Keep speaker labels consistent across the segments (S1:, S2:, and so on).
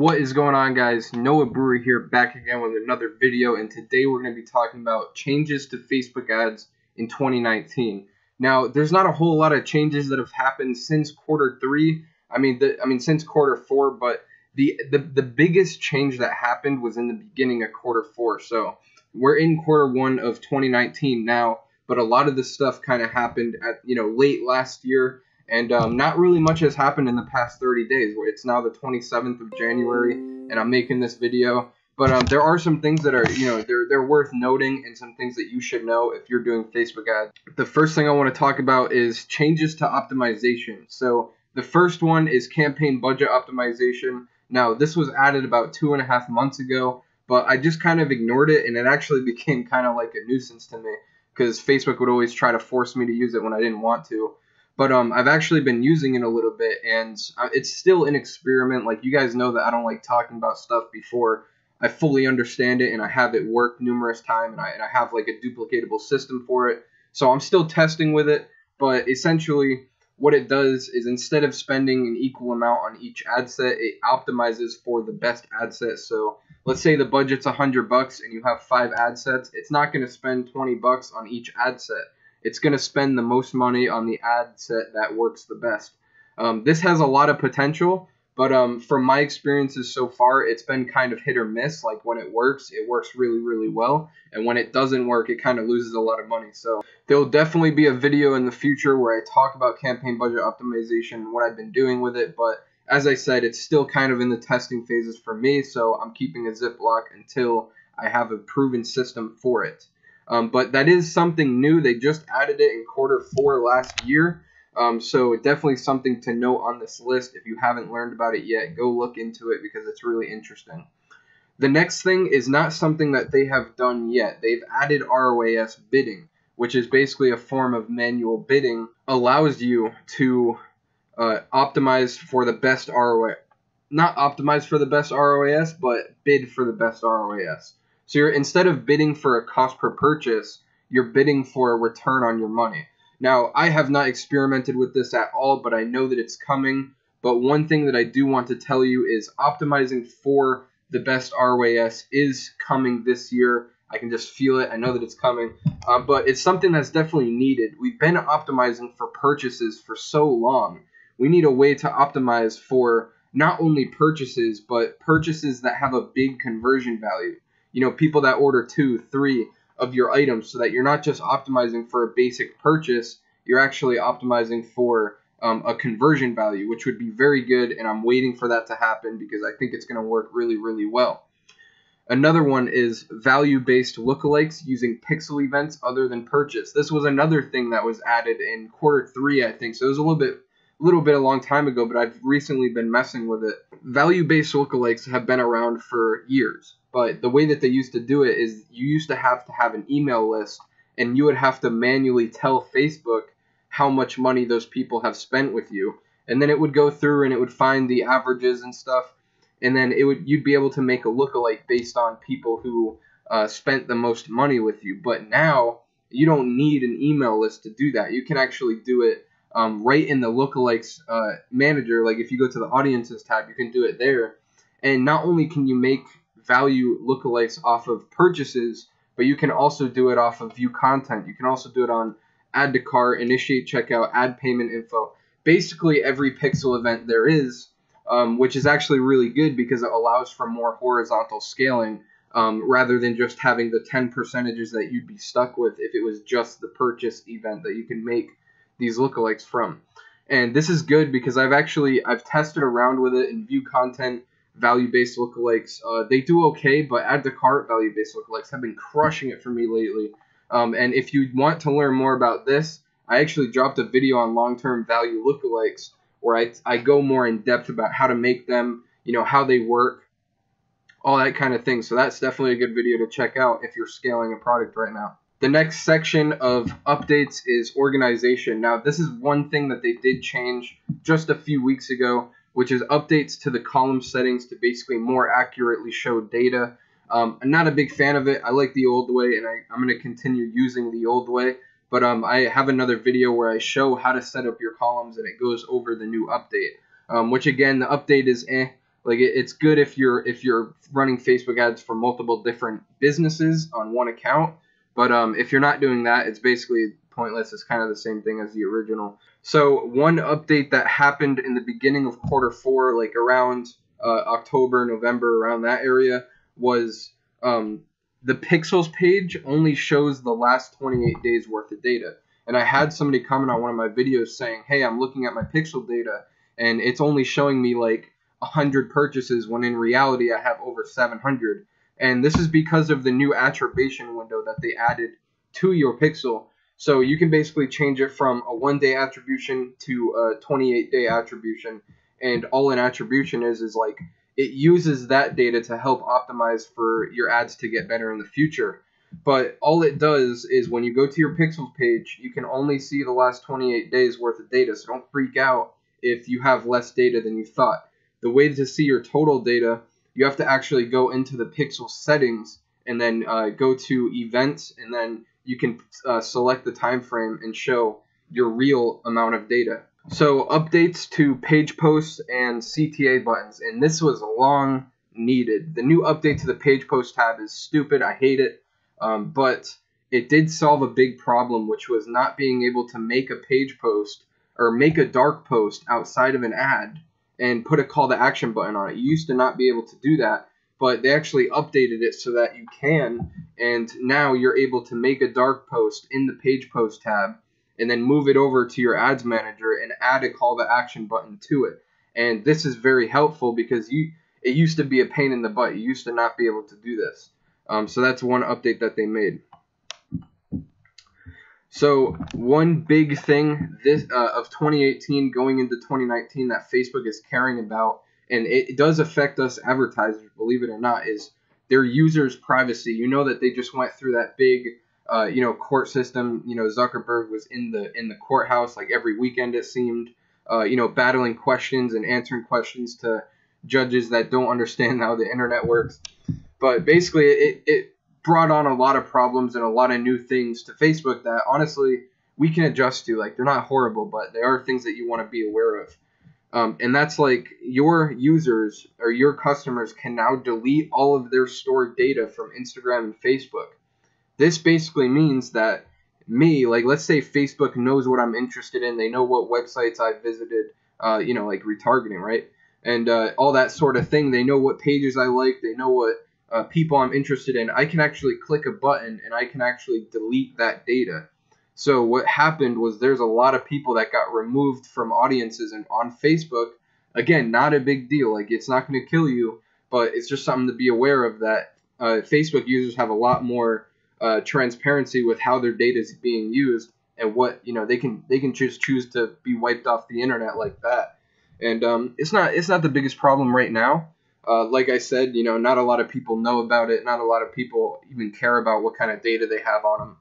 S1: What is going on, guys? Noah Brewer here, back again with another video, and today we're going to be talking about changes to Facebook ads in 2019. Now, there's not a whole lot of changes that have happened since quarter three. Since quarter four, but the biggest change that happened was in the beginning of quarter four. So we're in quarter one of 2019 now, but a lot of this stuff kind of happened at late last year. And not really much has happened in the past 30 days. It's now the 27th of January, and I'm making this video. But there are some things that are, they're worth noting, and some things that you should know if you're doing Facebook ads. The first thing I want to talk about is changes to optimization. So the first one is campaign budget optimization. Now, this was added about 2.5 months ago, but I just kind of ignored it, and it actually became kind of like a nuisance to me because Facebook would always try to force me to use it when I didn't want to. But I've actually been using it a little bit, and it's still an experiment. Like, you guys know that I don't like talking about stuff before I fully understand it and I have it work numerous times, and I have like a duplicatable system for it. So I'm still testing with it, but essentially what it does is instead of spending an equal amount on each ad set, it optimizes for the best ad set. So let's say the budget's $100 and you have 5 ad sets. It's not going to spend $20 on each ad set. It's going to spend the most money on the ad set that works the best. This has a lot of potential, but from my experiences so far, it's been kind of hit or miss. Like, when it works really, really well. And when it doesn't work, it kind of loses a lot of money. So there'll definitely be a video in the future where I talk about campaign budget optimization and what I've been doing with it. But as I said, it's still kind of in the testing phases for me. So I'm keeping a Ziploc until I have a proven system for it. But that is something new. They just added it in quarter four last year. So definitely something to note on this list. If you haven't learned about it yet, go look into it because it's really interesting. The next thing is not something that they have done yet. They've added ROAS bidding, which is basically a form of manual bidding. Allows you to optimize for the best ROAS. Not optimize for the best ROAS, but bid for the best ROAS. So instead of bidding for a cost per purchase, you're bidding for a return on your money. Now, I have not experimented with this at all, but I know that it's coming. But one thing that I do want to tell you is optimizing for the best ROAS is coming this year. I can just feel it. I know that it's coming. But it's something that's definitely needed. We've been optimizing for purchases for so long. We need a way to optimize for not only purchases, but purchases that have a big conversion value. People that order 2, 3 of your items, so that you're not just optimizing for a basic purchase, you're actually optimizing for a conversion value, which would be very good, and I'm waiting for that to happen because I think it's going to work really, really well. Another one is value-based lookalikes using pixel events other than purchase. This was another thing that was added in quarter three, I think, so it was a little bit a long time ago, but I've recently been messing with it. Value-based lookalikes have been around for years. But the way that they used to do it is you used to have an email list, and you would have to manually tell Facebook how much money those people have spent with you. And then it would go through and it would find the averages and stuff. And then you'd be able to make a lookalike based on people who spent the most money with you. But now you don't need an email list to do that. You can actually do it right in the lookalikes manager. Like, if you go to the audiences tab, you can do it there. And not only can you make value lookalikes off of purchases, but you can also do it off of view content. You can also do it on add to cart, initiate checkout, add payment info. Basically every pixel event there is, which is actually really good because it allows for more horizontal scaling rather than just having the 10 percentages that you'd be stuck with if it was just the purchase event that you can make these lookalikes from. And this is good because I've tested around with it in view content. Value-based lookalikes, they do okay, but add to cart value-based lookalikes have been crushing it for me lately. And if you want to learn more about this, I actually dropped a video on long-term value lookalikes where I go more in depth about how to make them, how they work, all that kind of thing. So that's definitely a good video to check out if you're scaling a product right now. The next section of updates is organization. Now, this is one thing that they did change just a few weeks ago, which is updates to the column settings to basically more accurately show data. I'm not a big fan of it. I like the old way, and I'm going to continue using the old way. But I have another video where I show how to set up your columns, and it goes over the new update. Which, again, the update is Like it's good if you're running Facebook ads for multiple different businesses on one account, but if you're not doing that, it's basically pointless. It's kind of the same thing as the original. So one update that happened in the beginning of quarter 4, like around October, November, around that area, was the pixels page only shows the last 28 days worth of data. And I had somebody comment on one of my videos saying, hey, I'm looking at my pixel data and it's only showing me like 100 purchases when in reality I have over 700. And this is because of the new attribution window that they added to your pixel. So you can basically change it from a 1-day attribution to a 28-day attribution. And all an attribution is like it uses that data to help optimize for your ads to get better in the future. But all it does is when you go to your pixels page, you can only see the last 28 days worth of data. So don't freak out if you have less data than you thought. The way to see your total data, you have to actually go into the pixel settings and then go to events, and then you can select the time frame and show your real amount of data. So updates to page posts and CTA buttons, and this was long needed. The new update to the page post tab is stupid. I hate it. But it did solve a big problem, which was not being able to make a page post or make a dark post outside of an ad and put a call to action button on it. You used to not be able to do that, but they actually updated it so that you can, and now you're able to make a dark post in the page post tab and then move it over to your ads manager and add a call to action button to it. And this is very helpful because it used to be a pain in the butt. You used to not be able to do this. So that's one update that they made. So one big thing of 2018 going into 2019 that Facebook is caring about, and it does affect us advertisers, believe it or not, is their users' privacy. You know that they just went through that big, court system. You know, Zuckerberg was in the courthouse like every weekend it seemed, battling questions and answering questions to judges that don't understand how the internet works. But basically, it brought on a lot of problems and a lot of new things to Facebook that, honestly, we can adjust to. Like, they're not horrible, but they are things that you want to be aware of. And that's like your users or your customers can now delete all of their stored data from Instagram and Facebook. This basically means that let's say Facebook knows what I'm interested in. They know what websites I visited, like retargeting, right? And all that sort of thing. They know what pages I like. They know what people I'm interested in. I can actually click a button and I can actually delete that data. So what happened was there's a lot of people that got removed from audiences and on Facebook. Again, not a big deal. Like, it's not going to kill you, but it's just something to be aware of, that Facebook users have a lot more transparency with how their data is being used and what, they can just choose to be wiped off the internet like that. And it's not the biggest problem right now. Like I said, not a lot of people know about it. Not a lot of people even care about what kind of data they have on them.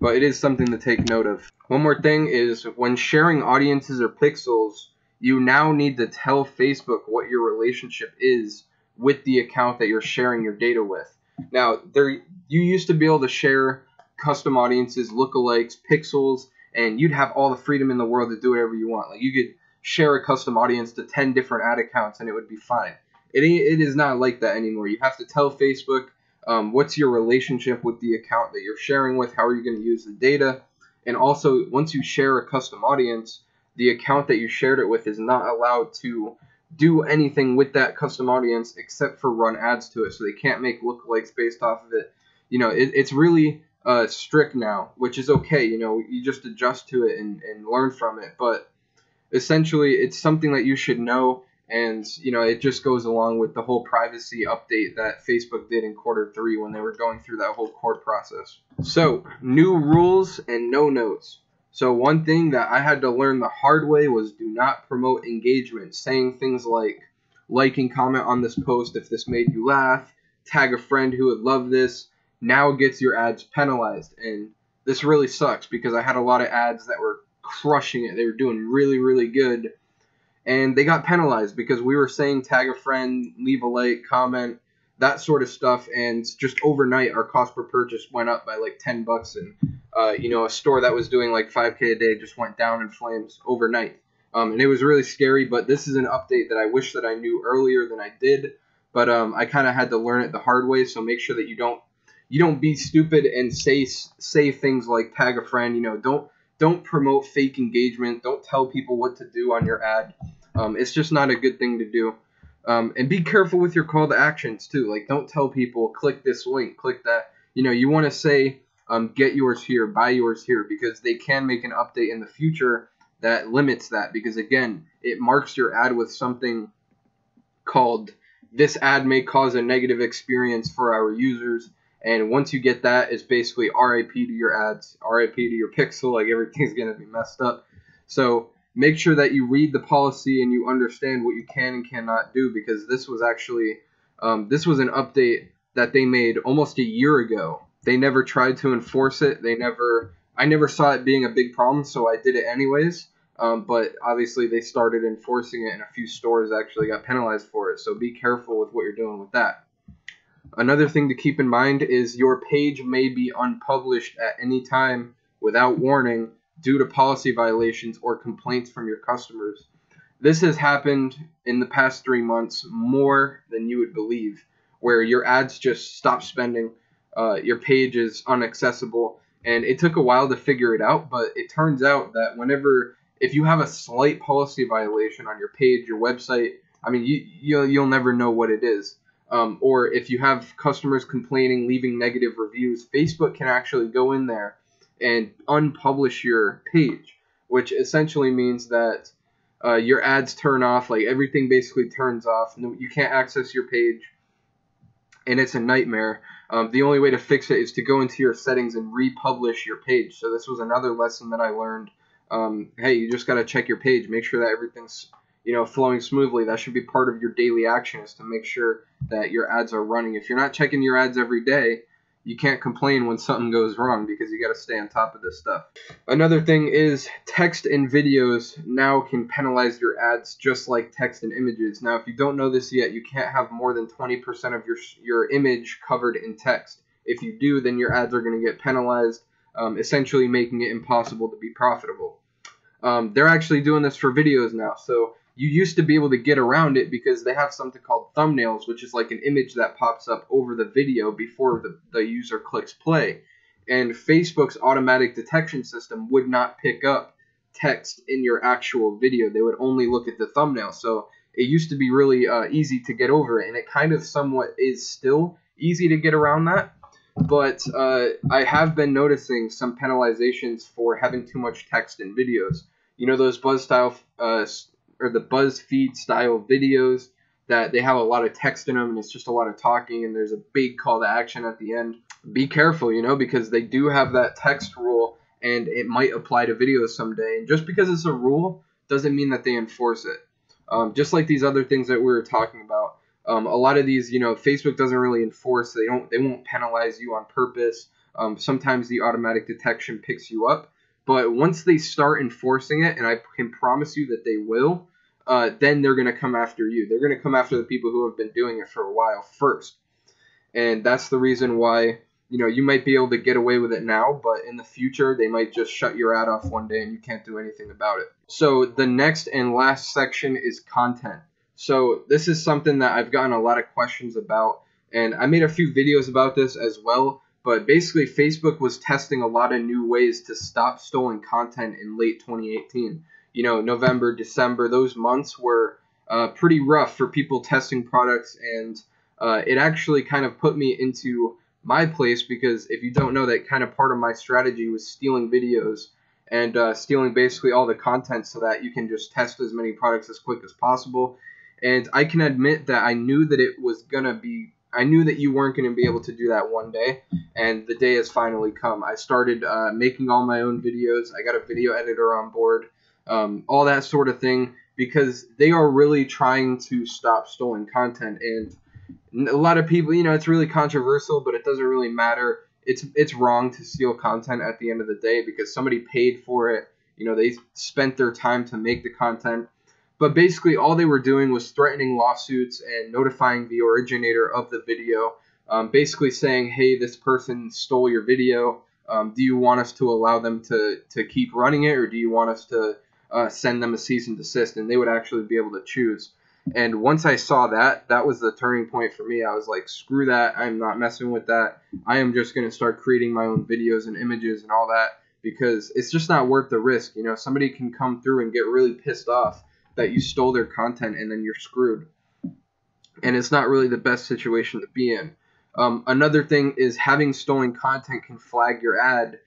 S1: But it is something to take note of. One more thing is when sharing audiences or pixels, you now need to tell Facebook what your relationship is with the account that you're sharing your data with. Now, you used to be able to share custom audiences, lookalikes, pixels, and you'd have all the freedom in the world to do whatever you want. Like, you could share a custom audience to 10 different ad accounts and it would be fine. It is not like that anymore. You have to tell Facebook what's your relationship with the account that you're sharing with, how are you going to use the data, and also once you share a custom audience, the account that you shared it with is not allowed to do anything with that custom audience except for run ads to it, so they can't make lookalikes based off of it. It's really strict now, which is okay. You just adjust to it and learn from it, but essentially it's something that you should know. And, it just goes along with the whole privacy update that Facebook did in quarter 3 when they were going through that whole court process. So, new rules and no notes. So one thing that I had to learn the hard way was do not promote engagement, saying things like and comment on this post if this made you laugh, tag a friend who would love this, now gets your ads penalized. And this really sucks because I had a lot of ads that were crushing it. They were doing really, really good. And they got penalized because we were saying tag a friend, leave a like, comment, that sort of stuff. And just overnight, our cost per purchase went up by like $10. And, a store that was doing like $5K a day just went down in flames overnight. and it was really scary. But this is an update that I wish that I knew earlier than I did. But I kind of had to learn it the hard way. So make sure that you don't be stupid and say things like tag a friend. Don't promote fake engagement. Don't tell people what to do on your ad. It's just not a good thing to do. And be careful with your call to actions too. Like, don't tell people click this link, click that. You want to say get yours here, buy yours here, because they can make an update in the future that limits that. Because again, it marks your ad with something called "this ad may cause a negative experience for our users." And once you get that, it's basically RIP to your ads, RIP to your pixel. Like, everything's gonna be messed up. So make sure that you read the policy and you understand what you can and cannot do, because this was actually this was an update that they made almost a year ago. They never tried to enforce it. I never saw it being a big problem, so I did it anyways. But obviously they started enforcing it, and a few stores actually got penalized for it. So be careful with what you're doing with that. Another thing to keep in mind is your page may be unpublished at any time without warning due to policy violations or complaints from your customers. This has happened in the past 3 months more than you would believe, where your ads just stop spending, your page is inaccessible, and it took a while to figure it out, but it turns out that if you have a slight policy violation on your page, your website, I mean, you'll never know what it is. Or if you have customers complaining, leaving negative reviews, Facebook can actually go in there and unpublish your page, which essentially means that your ads turn off, like everything basically turns off. No, you can't access your page, and it's a nightmare. The only way to fix it is to go into your settings and republish your page. So this was another lesson that I learned. Hey, you just got to check your page, make sure that everything's flowing smoothly. That should be part of your daily action, is to make sure that your ads are running. If you're not checking your ads every day, you can't complain when something goes wrong, because you got to stay on top of this stuff. Another thing is text and videos now can penalize your ads just like text and images. Now, if you don't know this yet, you can't have more than 20% of your image covered in text. If you do, then your ads are going to get penalized, essentially making it impossible to be profitable. They're actually doing this for videos now. So you used to be able to get around it because they have something called thumbnails, which is like an image that pops up over the video before the user clicks play. And Facebook's automatic detection system would not pick up text in your actual video. They would only look at the thumbnail. So it used to be really easy to get over it, and it kind of somewhat is still easy to get around that. But I have been noticing some penalizations for having too much text in videos. Those the BuzzFeed style videos that they have a lot of text in them, and it's just a lot of talking, and there's a big call to action at the end. Be careful, because they do have that text rule, and it might apply to videos someday. And just because it's a rule doesn't mean that they enforce it. Just like these other things that we were talking about. A lot of these, Facebook doesn't really enforce. They won't penalize you on purpose. Sometimes the automatic detection picks you up. But once they start enforcing it, and I can promise you that they will, then they're going to come after you. They're going to come after the people who have been doing it for a while first. And that's the reason why, you might be able to get away with it now, but in the future, they might just shut your ad off one day and you can't do anything about it. So the next and last section is content. So this is something that I've gotten a lot of questions about, and I made a few videos about this as well. But basically, Facebook was testing a lot of new ways to stop stolen content in late 2018. November, December, those months were pretty rough for people testing products, and it actually kind of put me into my place, because if you don't know, that kind of part of my strategy was stealing videos and stealing basically all the content so that you can just test as many products as quick as possible. And I can admit that I knew that I knew that you weren't going to be able to do that one day, and the day has finally come. I started making all my own videos. I got a video editor on board, all that sort of thing, because they are really trying to stop stolen content. And a lot of people, it's really controversial, but it doesn't really matter. It's wrong to steal content at the end of the day, because somebody paid for it. They spent their time to make the content. But basically, all they were doing was threatening lawsuits and notifying the originator of the video, basically saying, hey, this person stole your video. Do you want us to allow them to keep running it, or do you want us to send them a cease and desist, and they would actually be able to choose. And once I saw that, that was the turning point for me. I was like, screw that. I'm not messing with that. I am just going to start creating my own videos and images and all that, because it's just not worth the risk. You know, somebody can come through and get really pissed off that you stole their content, and then you're screwed. And it's not really the best situation to be in. Another thing is having stolen content can flag your ad,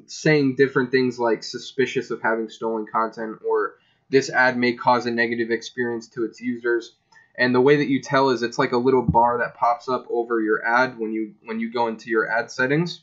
S1: saying different things like suspicious of having stolen content, or this ad may cause a negative experience to its users. And the way that you tell is it's like a little bar that pops up over your ad when you go into your ad settings.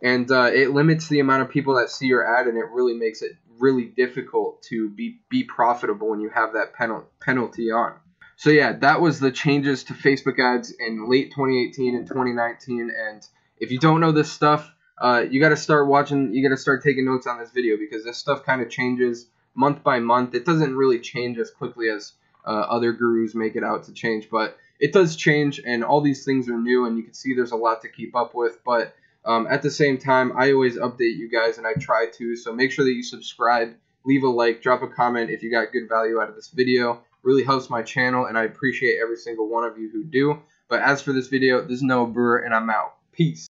S1: And it limits the amount of people that see your ad, and it really makes it really difficult to be profitable when you have that penalty on. So yeah, that was the changes to Facebook ads in late 2018 and 2019. And if you don't know this stuff, you got to start watching. You got to start taking notes on this video, because this stuff kind of changes month by month. It doesn't really change as quickly as other gurus make it out to change, but it does change, and all these things are new, and you can see there's a lot to keep up with. But at the same time, I always update you guys, and I try to. So make sure that you subscribe, leave a like, drop a comment if you got good value out of this video. Really helps my channel, and I appreciate every single one of you who do. But as for this video, this is Noah Brewer, and I'm out. Peace.